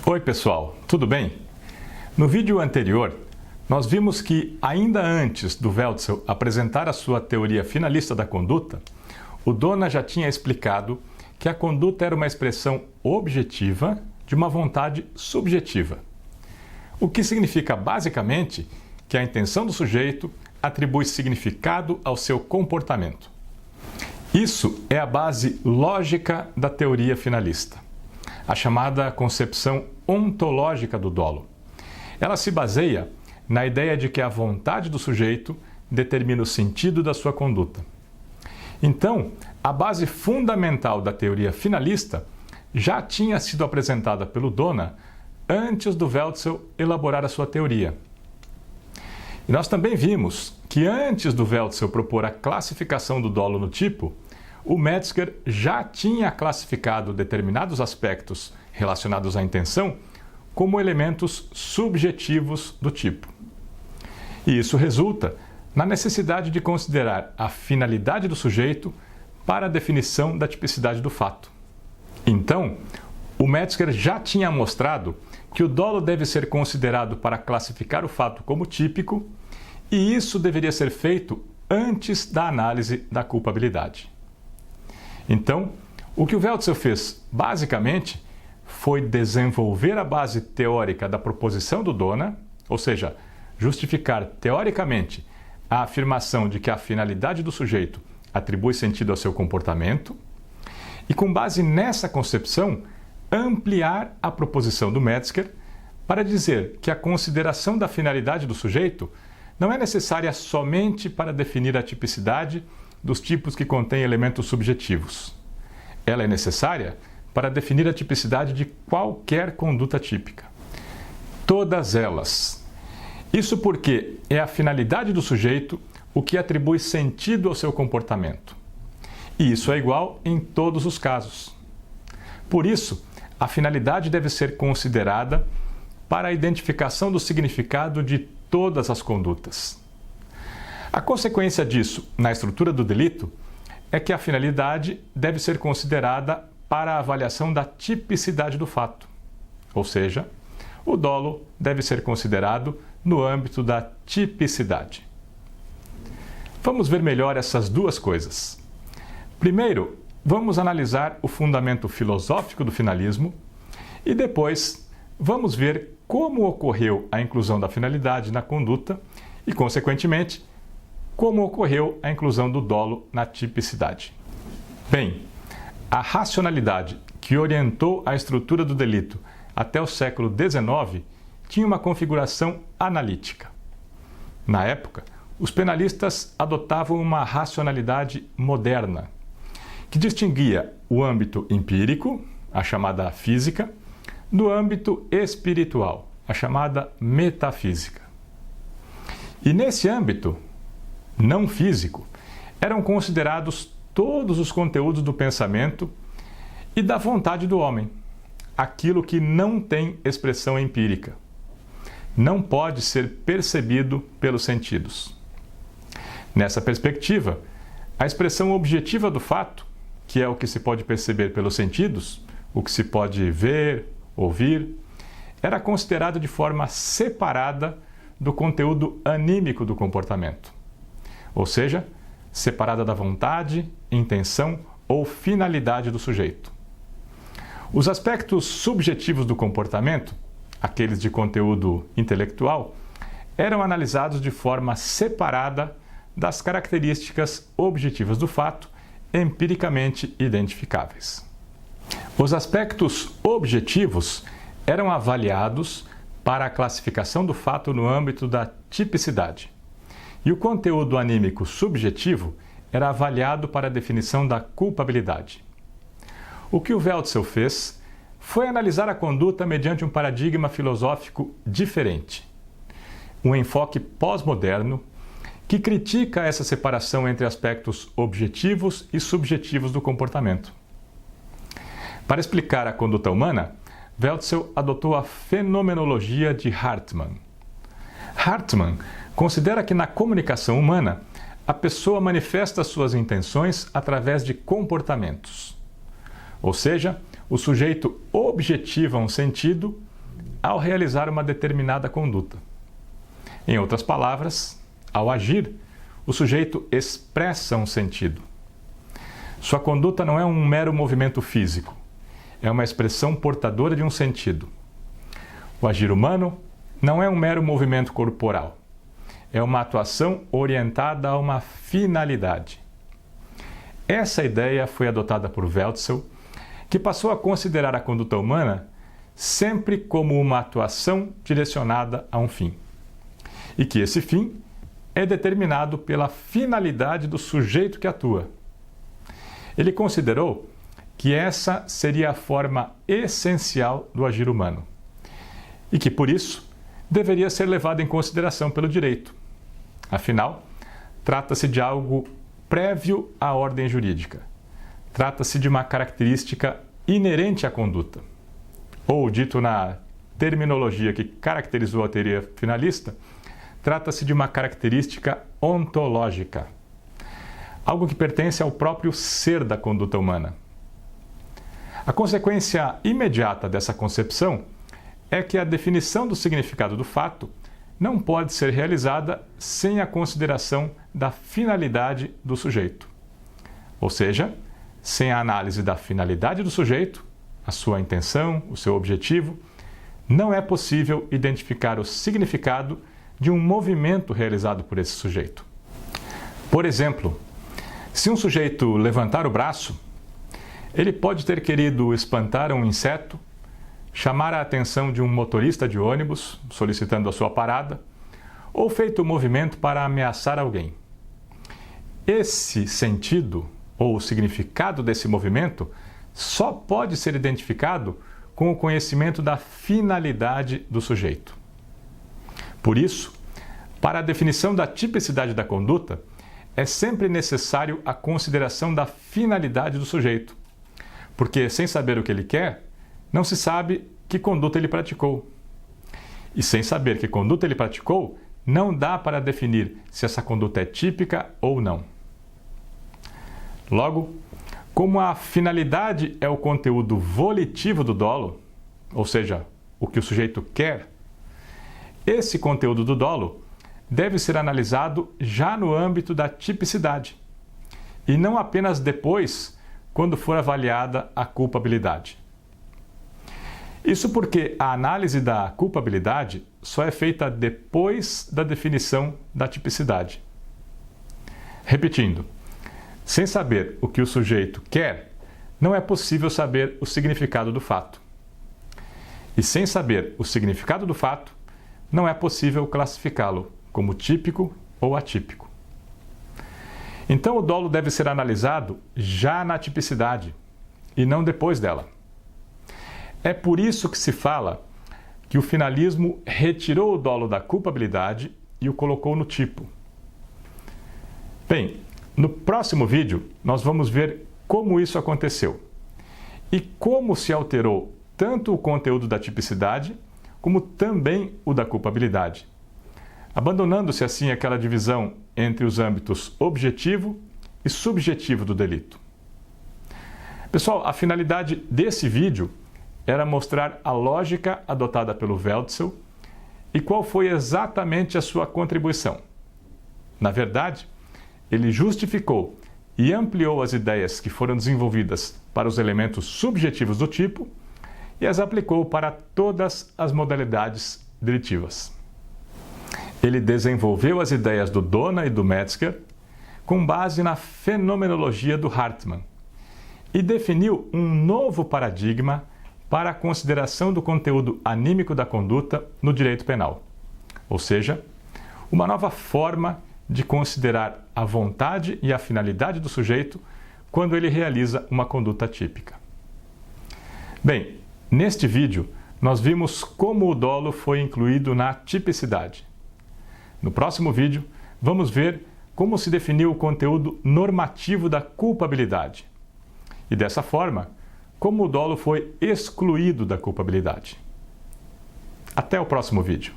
Oi pessoal, tudo bem? No vídeo anterior, nós vimos que ainda antes do Weltzel apresentar a sua teoria finalista da conduta, o Dona já tinha explicado que a conduta era uma expressão objetiva de uma vontade subjetiva. O que significa basicamente que a intenção do sujeito atribui significado ao seu comportamento. Isso é a base lógica da teoria finalista, a chamada concepção ontológica do dolo. Ela se baseia na ideia de que a vontade do sujeito determina o sentido da sua conduta. Então, a base fundamental da teoria finalista já tinha sido apresentada pelo Dona antes do Weltzel elaborar a sua teoria. E nós também vimos que antes do Weltzel propor a classificação do dolo no tipo, o Metzger já tinha classificado determinados aspectos relacionados à intenção como elementos subjetivos do tipo. E isso resulta na necessidade de considerar a finalidade do sujeito para a definição da tipicidade do fato. Então, o Metzger já tinha mostrado que o dolo deve ser considerado para classificar o fato como típico, e isso deveria ser feito antes da análise da culpabilidade. Então, o que o Weltzel fez, basicamente, foi desenvolver a base teórica da proposição do Dona, ou seja, justificar teoricamente a afirmação de que a finalidade do sujeito atribui sentido ao seu comportamento, e com base nessa concepção, ampliar a proposição do Metzger para dizer que a consideração da finalidade do sujeito não é necessária somente para definir a tipicidade dos tipos que contêm elementos subjetivos. Ela é necessária para definir a tipicidade de qualquer conduta típica. Todas elas. Isso porque é a finalidade do sujeito o que atribui sentido ao seu comportamento. E isso é igual em todos os casos. Por isso, a finalidade deve ser considerada para a identificação do significado de todas as condutas. A consequência disso, na estrutura do delito, é que a finalidade deve ser considerada para a avaliação da tipicidade do fato. Ou seja, o dolo deve ser considerado no âmbito da tipicidade. Vamos ver melhor essas duas coisas. Primeiro, vamos analisar o fundamento filosófico do finalismo e depois vamos ver como ocorreu a inclusão da finalidade na conduta e, consequentemente, como ocorreu a inclusão do dolo na tipicidade. Bem, a racionalidade que orientou a estrutura do delito até o século XIX tinha uma configuração analítica. Na época, os penalistas adotavam uma racionalidade moderna, que distinguia o âmbito empírico, a chamada física, do âmbito espiritual, a chamada metafísica. E nesse âmbito não físico, eram considerados todos os conteúdos do pensamento e da vontade do homem, aquilo que não tem expressão empírica, não pode ser percebido pelos sentidos. Nessa perspectiva, a expressão objetiva do fato, que é o que se pode perceber pelos sentidos, o que se pode ver, ouvir, era considerado de forma separada do conteúdo anímico do comportamento, ou seja, separada da vontade, intenção ou finalidade do sujeito. Os aspectos subjetivos do comportamento, aqueles de conteúdo intelectual, eram analisados de forma separada das características objetivas do fato, empiricamente identificáveis. Os aspectos objetivos eram avaliados para a classificação do fato no âmbito da tipicidade, e o conteúdo anímico subjetivo era avaliado para a definição da culpabilidade. O que o Weltzel fez foi analisar a conduta mediante um paradigma filosófico diferente, um enfoque pós-moderno que critica essa separação entre aspectos objetivos e subjetivos do comportamento. Para explicar a conduta humana, Weltzel adotou a fenomenologia de Hartmann. Hartmann considera que na comunicação humana, a pessoa manifesta suas intenções através de comportamentos. Ou seja, o sujeito objetiva um sentido ao realizar uma determinada conduta. Em outras palavras, ao agir, o sujeito expressa um sentido. Sua conduta não é um mero movimento físico, é uma expressão portadora de um sentido. O agir humano não é um mero movimento corporal, é uma atuação orientada a uma finalidade. Essa ideia foi adotada por Weltzel, que passou a considerar a conduta humana sempre como uma atuação direcionada a um fim, e que esse fim é determinado pela finalidade do sujeito que atua. Ele considerou que essa seria a forma essencial do agir humano, e que, por isso, deveria ser levada em consideração pelo direito. Afinal, trata-se de algo prévio à ordem jurídica. Trata-se de uma característica inerente à conduta. Ou, dito na terminologia que caracterizou a teoria finalista, trata-se de uma característica ontológica. Algo que pertence ao próprio ser da conduta humana. A consequência imediata dessa concepção é que a definição do significado do fato não pode ser realizada sem a consideração da finalidade do sujeito. Ou seja, sem a análise da finalidade do sujeito, a sua intenção, o seu objetivo, não é possível identificar o significado de um movimento realizado por esse sujeito. Por exemplo, se um sujeito levantar o braço, ele pode ter querido espantar um inseto, chamar a atenção de um motorista de ônibus, solicitando a sua parada, ou feito o movimento para ameaçar alguém. Esse sentido, ou o significado desse movimento, só pode ser identificado com o conhecimento da finalidade do sujeito. Por isso, para a definição da tipicidade da conduta, é sempre necessário a consideração da finalidade do sujeito, porque sem saber o que ele quer, não se sabe que conduta ele praticou. E sem saber que conduta ele praticou, não dá para definir se essa conduta é típica ou não. Logo, como a finalidade é o conteúdo volitivo do dolo, ou seja, o que o sujeito quer, esse conteúdo do dolo deve ser analisado já no âmbito da tipicidade, e não apenas depois, quando for avaliada a culpabilidade. Isso porque a análise da culpabilidade só é feita depois da definição da tipicidade. Repetindo, sem saber o que o sujeito quer, não é possível saber o significado do fato. E sem saber o significado do fato, não é possível classificá-lo como típico ou atípico. Então o dolo deve ser analisado já na tipicidade e não depois dela. É por isso que se fala que o finalismo retirou o dolo da culpabilidade e o colocou no tipo. Bem, no próximo vídeo nós vamos ver como isso aconteceu e como se alterou tanto o conteúdo da tipicidade como também o da culpabilidade, abandonando-se assim aquela divisão entre os âmbitos objetivo e subjetivo do delito. Pessoal, a finalidade desse vídeo era mostrar a lógica adotada pelo Weltzel e qual foi exatamente a sua contribuição. Na verdade, ele justificou e ampliou as ideias que foram desenvolvidas para os elementos subjetivos do tipo e as aplicou para todas as modalidades delitivas. Ele desenvolveu as ideias do Dona e do Metzger com base na fenomenologia do Hartmann e definiu um novo paradigma para a consideração do conteúdo anímico da conduta no direito penal, ou seja, uma nova forma de considerar a vontade e a finalidade do sujeito quando ele realiza uma conduta típica. Bem, neste vídeo nós vimos como o dolo foi incluído na tipicidade. No próximo vídeo, vamos ver como se definiu o conteúdo normativo da culpabilidade e, dessa forma, como o dolo foi excluído da culpabilidade. Até o próximo vídeo.